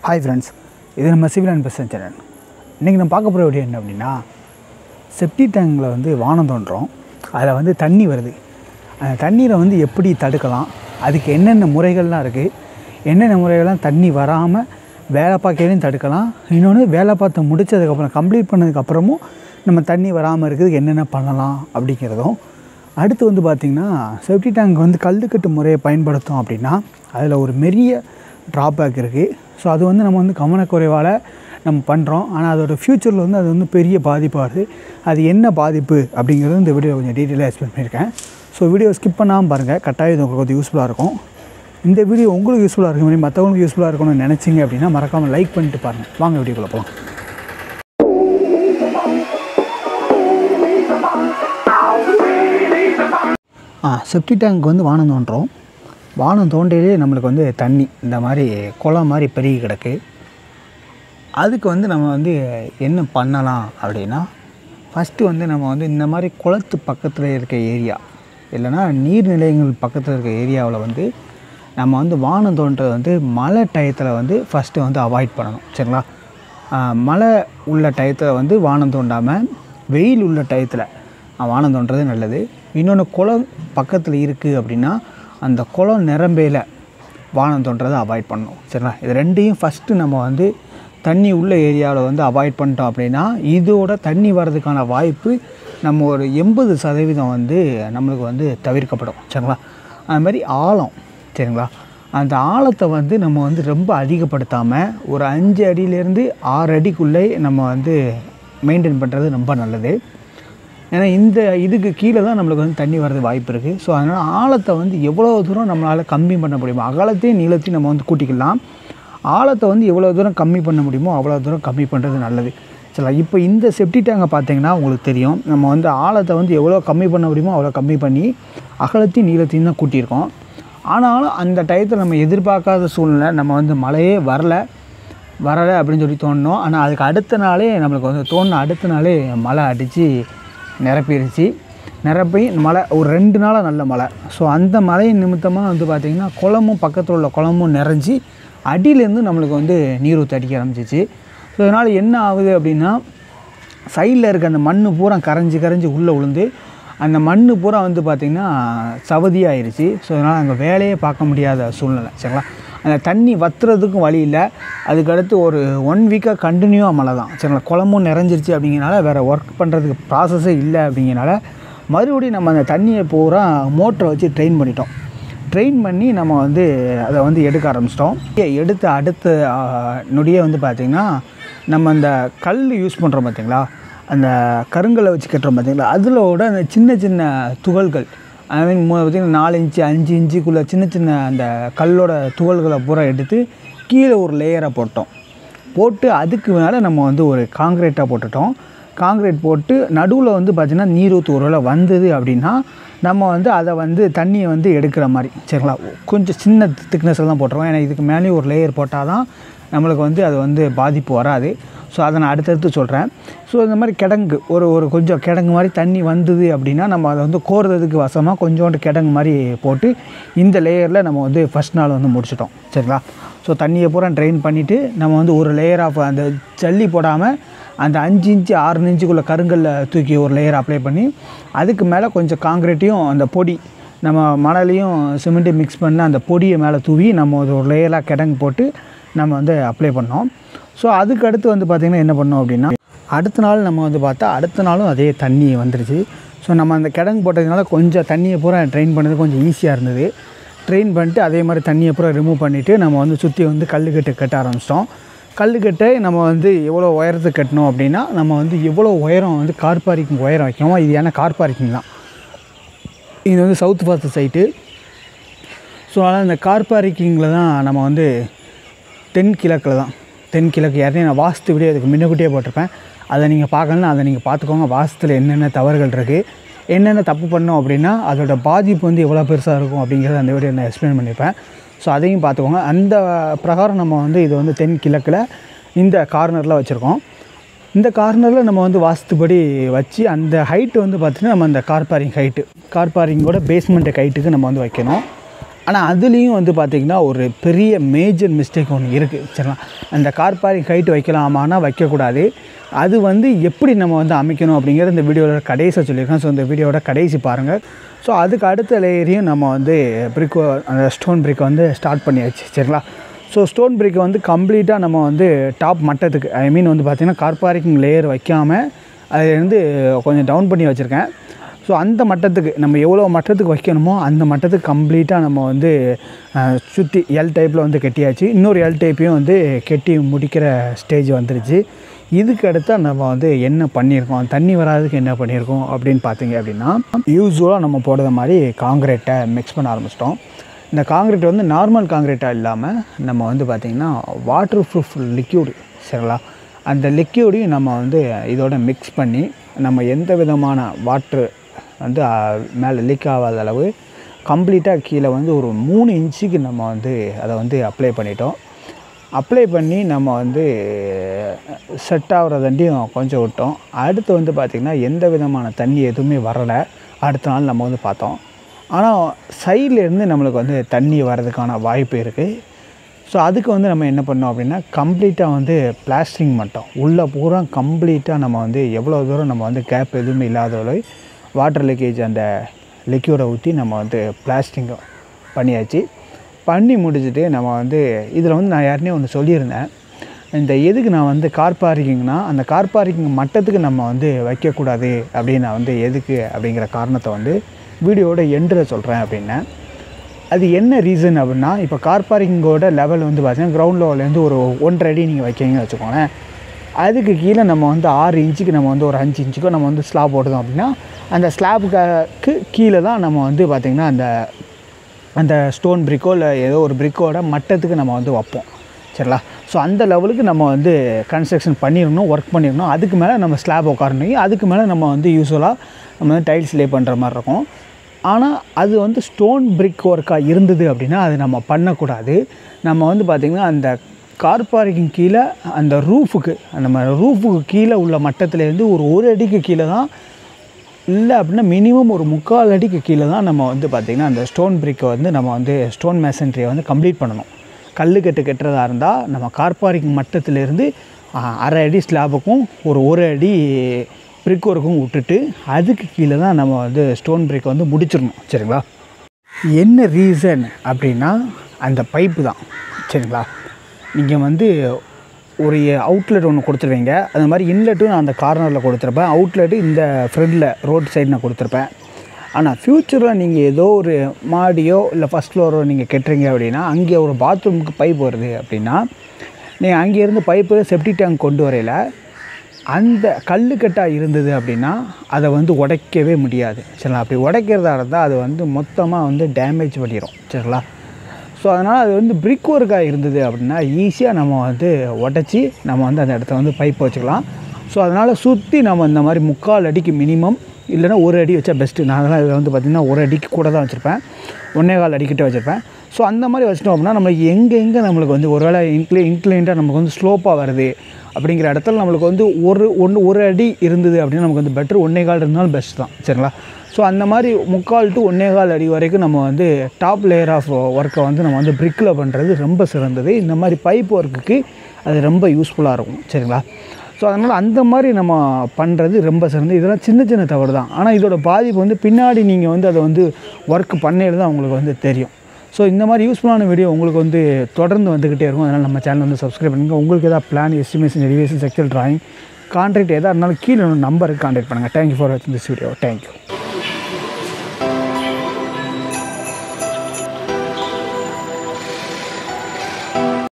Hi friends, இது நம்ம civil and best channel. இன்றைக்கி நம்ம பார்க்க போகிற வீடியோ என்ன அப்படின்னா, செப்டிக் டேங்கில் வந்து வானம் தோன்றும், அதில் வந்து தண்ணி வருது. அந்த தண்ணீரை வந்து எப்படி தடுக்கலாம், அதுக்கு என்னென்ன முறைகள்லாம் இருக்குது, என்னென்ன முறைகள்லாம் தண்ணி வராமல் வேலை பார்க்கையிலையும் தடுக்கலாம். இன்னொன்று, வேலை பார்த்து முடித்ததுக்கப்புறம் கம்ப்ளீட் பண்ணதுக்கப்புறமும் நம்ம தண்ணி வராமல் இருக்கிறதுக்கு என்னென்ன பண்ணலாம் அப்படிங்கிறதும். அடுத்து வந்து பார்த்திங்கன்னா, செப்டிக் டேங்க் வந்து கல்லுக்கட்டு முறையை பயன்படுத்தோம் அப்படின்னா அதில் ஒரு பெரிய ட்ராபேக் இருக்குது. ஸோ அது வந்து நம்ம வந்து கவனக்குறைவால் நம்ம பண்ணுறோம். ஆனால் அதோட ஃப்யூச்சரில் வந்து அது வந்து பெரிய பாதிப்பாகுது. அது என்ன பாதிப்பு அப்படிங்கிறது இந்த வீடியோ கொஞ்சம் டீட்டெயிலாக எக்ஸ்பிளைன் பண்ணியிருக்கேன். ஸோ வீடியோ ஸ்கிப் பண்ணாமல் பாருங்கள், கட்டாயம் இது உங்களுக்கு கொஞ்சம் யூஸ்ஃபுல்லாக இருக்கும். இந்த வீடியோ உங்களுக்கு யூஸ்ஃபுல்லாக இருக்கும், மாதிரி மற்றவங்களுக்கு யூஸ்ஃபுல்லாக இருக்கணும்னு நினச்சிங்க அப்படின்னா மறக்காமல் லைக் பண்ணிட்டு பாருங்கள். வாங்க வீடியோக்குள்ளே போகலாம். செப்டிக் டேங்க் வந்து வானம் தோன்றும். வானம் தோண்டிலே நம்மளுக்கு வந்து தண்ணி இந்த மாதிரி குளம் மாதிரி பெருகி கிடக்கு. அதுக்கு வந்து நம்ம வந்து என்ன பண்ணலாம் அப்படின்னா, ஃபஸ்ட்டு வந்து நம்ம வந்து இந்த மாதிரி குளத்து பக்கத்தில் இருக்க ஏரியா இல்லைனா நீர்நிலைகள் பக்கத்தில் இருக்க ஏரியாவில் வந்து நம்ம வந்து வானம் தோன்றது வந்து மழை டயத்தில் வந்து ஃபஸ்ட்டு வந்து அவாய்ட் பண்ணணும். சரிங்களா? மழை உள்ள டயத்தில் வந்து வானம் தோண்டாமல் வெயில் உள்ள டயத்தில் வானம் தோன்றது நல்லது. இன்னொன்று, குளம் பக்கத்தில் இருக்குது அப்படின்னா அந்த குளம் நிரம்பையில் வானம் தோன்றதை அவாய்ட் பண்ணணும். சரிங்களா? இது ரெண்டையும் ஃபஸ்ட்டு நம்ம வந்து தண்ணி உள்ள ஏரியாவில் வந்து அவாய்ட் பண்ணிட்டோம் அப்படின்னா இதோட தண்ணி வர்றதுக்கான வாய்ப்பு நம்ம ஒரு 80% வந்து நம்மளுக்கு வந்து தவிர்க்கப்படும். சரிங்களா? அது மாதிரி ஆழம், சரிங்களா, அந்த ஆழத்தை வந்து நம்ம வந்து ரொம்ப அதிகப்படுத்தாமல் ஒரு 5 அடியிலேருந்து 6 அடிக்குள்ளே நம்ம வந்து மெயின்டைன் பண்ணுறது ரொம்ப நல்லது. ஏன்னா இந்த இதுக்கு கீழே தான் நம்மளுக்கு வந்து தண்ணி வர்றது வாய்ப்பு இருக்குது. ஸோ அதனால் ஆழத்தை வந்து எவ்வளோ தூரம் நம்மளால் கம்மி பண்ண முடியுமோ, அகலத்தையும் நீளத்தையும் நம்ம வந்து கூட்டிக்கலாம். ஆழத்தை வந்து எவ்வளோ தூரம் கம்மி பண்ண முடியுமோ அவ்வளோ தூரம் கம்மி பண்ணுறது நல்லது. சரி, இப்போ இந்த செப்டிக் டேங்கை பார்த்தீங்கன்னா உங்களுக்கு தெரியும், நம்ம வந்து ஆழத்தை வந்து எவ்வளோ கம்மி பண்ண முடியுமோ அவ்வளோ கம்மி பண்ணி அகலத்தையும் நீளத்தையும் தான் கூட்டியிருக்கோம். ஆனாலும் அந்த டயத்தில் நம்ம எதிர்பார்க்காத சூழ்நிலை, நம்ம வந்து மழையே வரலை அப்படின்னு சொல்லி தோணினோம். ஆனால் அதுக்கு அடுத்த நாளே நம்மளுக்கு வந்து தோணின அடுத்த நாளே மழை அடித்து நிரப்பி மழை ஒரு 2 நாளாக நல்ல மழை. ஸோ அந்த மழையின் நிமித்தமாக வந்து பார்த்திங்கன்னா குளமும் பக்கத்தில் உள்ள குளமும் நிறைஞ்சி அடியிலேருந்து நம்மளுக்கு வந்து நீர் ஊற்றி அடிக்க ஆரம்பிச்சிச்சு. ஸோ அதனால் என்ன ஆகுது அப்படின்னா, சைடில் இருக்க அந்த மண் பூரா கரைஞ்சி உள்ளே விழுந்து அந்த மண் பூரா வந்து பார்த்திங்கன்னா சவதியாகிருச்சு. ஸோ அதனால் அங்கே வேலையே பார்க்க முடியாத சூழ்நிலை. சரிங்களா? அந்த தண்ணி வற்றுறதுக்கும் வழி இல்லை. அதுக்கடுத்து ஒரு 1 வீக்காக கண்டினியூவாக மழை தான். சரிங்களா? குளமும் நிறைஞ்சிருச்சு அப்படிங்கிறனால வேறு ஒர்க் பண்ணுறதுக்கு ப்ராசஸே இல்லை. அப்படிங்கிறனால மறுபடியும் நம்ம அந்த தண்ணியை பூரா மோட்டரை வச்சு ட்ரெயின் பண்ணி நம்ம வந்து அதை வந்து எடுக்க ஆரம்பிச்சிட்டோம். எடுத்த அடுத்த நொடியே வந்து பார்த்திங்கன்னா, நம்ம அந்த கல் யூஸ் பண்ணுறோம் பார்த்திங்களா, அந்த கருங்கல்லை வச்சு கட்டுறோம் பார்த்திங்களா, அதிலோட அந்த சின்ன துகள்கள், ஐ மீன் பார்த்திங்கன்னா 4 இன்ச்சு 5 இன்ச்சுக்குள்ளே சின்ன அந்த கல்லோட துகள்களை பூரா எடுத்து கீழே ஒரு லேயரை போட்டு அதுக்கு மேலே நம்ம வந்து ஒரு காங்கிரீட் போட்டு நடுவில் வந்து பார்த்திங்கன்னா நீரூற்று ஒருவேளை வந்தது அப்படின்னா நம்ம வந்து அதை வந்து தண்ணியை வந்து எடுக்கிற மாதிரி. சரிங்களா? கொஞ்சம் சின்ன திக்னஸில் தான் போட்டுருவோம். ஏன்னா இதுக்கு மேலேயும் ஒரு லேயர் போட்டால் தான் நம்மளுக்கு வந்து அது வந்து பாதிப்பு வராது. ஸோ அதை நான் அடுத்தடுத்து சொல்கிறேன். ஸோ இந்த மாதிரி கிடங்கு ஒரு கொஞ்சம் கிடங்கு மாதிரி தண்ணி வந்தது அப்படின்னா நம்ம அதை வந்து கோர்றதுக்கு வசமாக கொஞ்சோண்டு கிடங்கு மாதிரி போட்டு இந்த லேயரில் நம்ம வந்து ஃபஸ்ட் நாள் வந்து முடிச்சிட்டோம். சரிங்களா? ஸோ தண்ணியை பூரா ட்ரெயின் பண்ணிவிட்டு நம்ம வந்து ஒரு லேயர் ஆஃப் அந்த ஜல்லி போடாமல் அந்த 5 இன்ச்சு 6 இன்ச்சுக்குள்ளே கருங்கல்ல தூக்கி ஒரு லேயர் அப்ளை பண்ணி அதுக்கு மேலே கொஞ்சம் காங்கிரீட்டையும் அந்த பொடி நம்ம மணலையும் சிமெண்ட்டையும் மிக்ஸ் பண்ணி அந்த பொடியை மேலே தூவி நம்ம ஒரு லேயராக கிடங்கு போட்டு நம்ம வந்து அப்ளை பண்ணோம். ஸோ அதுக்கு அடுத்து வந்து பார்த்திங்கன்னா என்ன பண்ணோம் அப்படின்னா, அடுத்த நாள் நம்ம வந்து பார்த்தா அடுத்த நாளும் அதே தண்ணி வந்துடுச்சு. ஸோ நம்ம அந்த கிடங்கு போட்டதுனால கொஞ்சம் தண்ணியை பூரா ட்ரெயின் பண்ணது கொஞ்சம் ஈஸியாக இருந்தது. ட்ரெயின் பண்ணிட்டு அதே மாதிரி தண்ணியை பூரா ரிமூவ் பண்ணிவிட்டு நம்ம வந்து சுற்றி வந்து கல்லுக்கட்டு கட்ட ஆரம்பிச்சிட்டோம். கல்லுக்கட்டை நம்ம வந்து எவ்வளோ உயரத்துக்கு கட்டணும் அப்படின்னா, நம்ம வந்து எவ்வளோ உயரம் வந்து கார் பார்க்கிங் உயரம் வைக்கணுமோ, இது ஏன்னா கார் பார்க்கிங் தான். இது வந்து சவுத் பார்த்து சைட்டு. ஸோ அதனால் இந்த கார் பார்க்கிங்கில் தான் நம்ம வந்து தென்கிழக்கு யாரையும் நான் வாஸ்து வீடியோ அதுக்கு முன்னக்கூட்டியே போட்டிருப்பேன். அதை நீங்கள் பார்க்கணுன்னா அதை நீங்கள் பார்த்துக்கோங்க. வாஸ்துவில் என்னென்ன தவறுகள் இருக்குது, என்னென்ன தப்பு பண்ணோம் அப்படின்னா அதோட பாதிப்பு வந்து எவ்வளோ பெருசாக இருக்கும் அப்படிங்கிறத அந்த வீடியோ நான் எக்ஸ்பிளைன் பண்ணியிருப்பேன். ஸோ அதையும் பார்த்துக்கோங்க. அந்த பிரகாரம் நம்ம வந்து இது வந்து தென்கிழக்கில் இந்த கார்னரில் வச்சுருக்கோம். இந்த கார்னரில் நம்ம வந்து வாஸ்துபடி வச்சு அந்த ஹைட்டு வந்து பார்த்திங்கன்னா நம்ம அந்த கார் பார்க்கிங்கோட பேஸ்மெண்ட் ஹைட்டுக்கு நம்ம வந்து வைக்கணும். ஆனால் அதுலேயும் வந்து பார்த்திங்கன்னா ஒரு பெரிய மேஜர் மிஸ்டேக் ஒன்று இருக்குது. சரிங்களா, அந்த கார் பார்க்கிங் ஹைட் வைக்கலாமான்னா வைக்கக்கூடாது. அது வந்து எப்படி நம்ம வந்து அமைக்கணும் அப்படிங்கிறது இந்த வீடியோவில் கடைசியாக சொல்லியிருக்கேன். ஸோ இந்த வீடியோட கடைசி பாருங்கள். ஸோ அதுக்கு அடுத்த லேயரையும் நம்ம வந்து பிரிக்கோ அந்த ஸ்டோன் பிரிக்கை வந்து ஸ்டார்ட் பண்ணியாச்சு. சரிங்களா, ஸோ ஸ்டோன் பிரிக்கை வந்து கம்ப்ளீட்டாக நம்ம வந்து டாப் மட்டத்துக்கு வந்து பார்த்திங்கன்னா கார் பார்க்கிங் லேயர் வைக்காமல் அதுலேருந்து கொஞ்சம் டவுன் பண்ணி வச்சுருக்கேன். ஸோ அந்த மட்டத்துக்கு நம்ம எவ்வளோ மட்டத்துக்கு வைக்கணுமோ அந்த மட்டத்துக்கு கம்ப்ளீட்டாக நம்ம வந்து சுற்றி எல் டைப்பில் வந்து கட்டியாச்சு. இன்னொரு எல் டைப்பையும் வந்து கட்டி முடிக்கிற ஸ்டேஜ் வந்துருச்சு. இதுக்கு அடுத்தா நம்ம வந்து என்ன பண்ணியிருக்கோம், தண்ணி வராதுக்கு என்ன பண்ணியிருக்கோம் அப்படின்னு பார்த்தீங்க அப்படின்னா, யூஸ்வலாக நம்ம போடுற மாதிரி காங்கிரீட்டை மிக்ஸ் பண்ண ஆரம்பிச்சிட்டோம். இந்த காங்கிரீட் வந்து நார்மல் காங்கிரீட்டாக இல்லாமல் நம்ம வந்து பார்த்திங்கன்னா வாட்டர் ப்ரூஃப் லிக்யூடு. சரிங்களா, அந்த லிக்யூடையும் நம்ம வந்து இதோட மிக்ஸ் பண்ணி நம்ம எந்த விதமான வாட்ரு வந்து மேலே லீக் ஆகாத அளவு கம்ப்ளீட்டாக கீழே வந்து ஒரு 3 இன்ச்சுக்கு நம்ம வந்து அதை வந்து அப்ளை பண்ணிட்டோம். அப்ளை பண்ணி நம்ம வந்து செட் ஆகிறதாண்டியும் கொஞ்சம் விட்டோம். அடுத்து வந்து பார்த்திங்கன்னா எந்த விதமான தண்ணி எதுவுமே வரலை. அடுத்த நாள் நம்ம வந்து பார்த்தோம். ஆனால் சைட்லேருந்து நம்மளுக்கு வந்து தண்ணி வர்றதுக்கான வாய்ப்பு இருக்குது. ஸோ அதுக்கு வந்து நம்ம என்ன பண்ணோம் அப்படின்னா கம்ப்ளீட்டாக வந்து பிளாஸ்டிங் மட்டும் உள்ளே பூரா கம்ப்ளீட்டாக நம்ம வந்து எவ்வளோ தூரம் நம்ம வந்து கேப் எதுவுமே இல்லாதவரை வாட்டர் லீக்கேஜ் அந்த லிக்யூடை ஊற்றி நம்ம வந்து பிளாஸ்டிங் பண்ணியாச்சு. பண்ணி முடிச்சுட்டு நம்ம வந்து இதில் வந்து நான் யாருனே ஒன்று சொல்லியிருந்தேன். இந்த எதுக்கு நான் வந்து கார் பார்க்கிங்னா அந்த கார் பார்க்கிங் மட்டத்துக்கு நம்ம வந்து வைக்கக்கூடாது அப்படின்னு நான் வந்து எதுக்கு அப்படிங்கிற காரணத்தை வந்து வீடியோட எண்டில் சொல்கிறேன் அப்படின்னேன். அது என்ன ரீசன் அப்படின்னா, இப்போ கார் பார்க்கிங்கோட லெவல் வந்து பார்த்திங்கன்னா கிரவுண்ட் லெவல்லேருந்து ஒரு 1.5 அடி நீங்கள் வைக்கிங்கன்னு வச்சுக்கோங்களேன். அதுக்கு கீழே நம்ம வந்து 6 இன்ச்சுக்கு நம்ம வந்து ஒரு 5 இன்ச்சுக்கோ நம்ம வந்து ஸ்லாப் போட்டுதோம் அப்படின்னா அந்த ஸ்லாப்புக்கு கீழே தான் நம்ம வந்து பார்த்திங்கன்னா அந்த ஸ்டோன் பிரிக்கோ இல்லை ஏதோ ஒரு பிரிக்கோட மட்டத்துக்கு நம்ம வந்து வைப்போம். சரிங்களா, ஸோ அந்த லெவலுக்கு நம்ம வந்து கன்ஸ்ட்ரக்ஷன் பண்ணிடணும், ஒர்க் பண்ணிடணும். அதுக்கு மேலே நம்ம ஸ்லாப் உட்காரணும். அதுக்கு மேலே நம்ம வந்து யூஸ்வலாக நம்ம வந்து டைல்ஸ் லே பண்ணுற மாதிரி இருக்கும். ஆனால் அது வந்து ஸ்டோன் பிரிக் ஒர்க்காக இருந்தது அப்படின்னா அது நம்ம பண்ணக்கூடாது. நம்ம வந்து பார்த்திங்கன்னா அந்த கார் பார்க்கிங் கீழே அந்த ரூஃபுக்கு கீழே உள்ள மட்டத்துலேருந்து ஒரு அடிக்கு கீழே தான், இல்லை அப்படின்னா மினிமம் ஒரு 3/4 அடிக்கு கீழே தான் நம்ம வந்து பார்த்திங்கன்னா அந்த ஸ்டோன் பிரிக்கை வந்து நம்ம வந்து ஸ்டோன் மேசன்ட்ரியை வந்து கம்ப்ளீட் பண்ணணும். கல்லுக்கட்டு கட்டுறதா இருந்தால் நம்ம கார் பார்க்கிங் மட்டத்திலேருந்து 1/2 அடி ஸ்லாபுக்கும் ஒரு அடி பிரிக் ஒர்க்கும் விட்டுட்டு அதுக்கு கீழே தான் நம்ம வந்து ஸ்டோன் பிரிக்கை வந்து முடிச்சிடணும். சரிங்களா, என்ன ரீசன் அப்படின்னா அந்த பைப்பு தான். சரிங்களா, நீங்கள் வந்து ஒரு அவுட்லெட் ஒன்று கொடுத்துருவீங்க. அந்த மாதிரி இன்லெட்டும் நான் அந்த கார்னரில் கொடுத்துருப்பேன். அவுட்லெட்டு இந்த ஃப்ரண்டில் ரோட் சைடு நான் கொடுத்துருப்பேன். ஆனால் ஃப்யூச்சரில் நீங்கள் ஏதோ ஒரு மாடியோ இல்லை ஃபஸ்ட் ஃப்ளோரோ நீங்கள் கட்டுறீங்க அப்படின்னா அங்கே ஒரு பாத்ரூமுக்கு பைப் வருது அப்படின்னா நீங்கள் அங்கேருந்து பைப்பு செப்டிக் டேங்க் கொண்டு வரையில் அந்த கல்லுக்கட்டாக இருந்தது அப்படின்னா அதை வந்து உடைக்கவே முடியாது. சரிங்களா, அப்படி உடைக்கிறதா இருந்தால் அது வந்து மொத்தமாக வந்து டேமேஜ் பண்ணிடும். சரிங்களா, ஸோ அதனால் அது வந்து பிரிக் ஒர்க்காக இருந்தது அப்படின்னா ஈஸியாக நம்ம வந்து உடச்சி நம்ம வந்து அந்த இடத்துல வந்து பைப் வச்சுக்கலாம். ஸோ அதனால் சுற்றி நம்ம இந்த மாதிரி 3/4 அடிக்கு மினிமம் இல்லைனா 1 அடி வச்சா பெஸ்ட்டு. நான் அதெல்லாம் இதில் வந்து பார்த்திங்கன்னா 1 அடிக்கு கூட தான் வச்சுருப்பேன், 1.25 அடிக்கிட்ட வச்சுருப்பேன். ஸோ அந்த மாதிரி வச்சிட்டோம் அப்படின்னா நம்மளுக்கு எங்கே நம்மளுக்கு வந்து ஒரு வேளை இன்க்ளைண்டாக நமக்கு வந்து ஸ்லோப்பாக வருது அப்படிங்கிற இடத்துல நம்மளுக்கு வந்து ஒரு அடி இருந்தது அப்படின்னா நமக்கு வந்து பெட்ரு. 1.25 இருந்தாலும் பெஸ்ட் தான். சரிங்களா, ஸோ அந்த மாதிரி 3/4 to 1.25 அடி வரைக்கும் நம்ம வந்து டாப் லேயர் ஆஃப் ஒர்க்கை வந்து நம்ம வந்து பிரிக்கில் பண்ணுறது ரொம்ப சிறந்தது. இந்த மாதிரி பைப் ஒர்க்குக்கு அது ரொம்ப யூஸ்ஃபுல்லாக இருக்கும். சரிங்களா, ஸோ அதனால் அந்த மாதிரி நம்ம பண்ணுறது ரொம்ப சிறந்தது. இதெல்லாம் சின்ன தவறு தான். ஆனால் இதோட பாதிப்பு வந்து பின்னாடி நீங்கள் வந்து அதை வந்து ஒர்க் பண்ணையில் தான் உங்களுக்கு வந்து தெரியும். ஸோ இந்த மாதிரி யூஸ்ஃபுல்லான வீடியோ உங்களுக்கு வந்து தொடர்ந்து வந்துக்கிட்டே இருக்கும். அதனால் நம்ம சேனல் வந்து சப்ஸ்கிரைப் பண்ணுங்கள். உங்களுக்கு எதாவது plan, estimation, elevation, sexual drawing, contract எதாக இருந்தாலும் கீழே நம்பருக்கு கான்டாக்ட் பண்ணுங்கள். தேங்க்யூ ஃபார் வாட்சிங் திஸ் வீடியோ. தேங்க்யூ.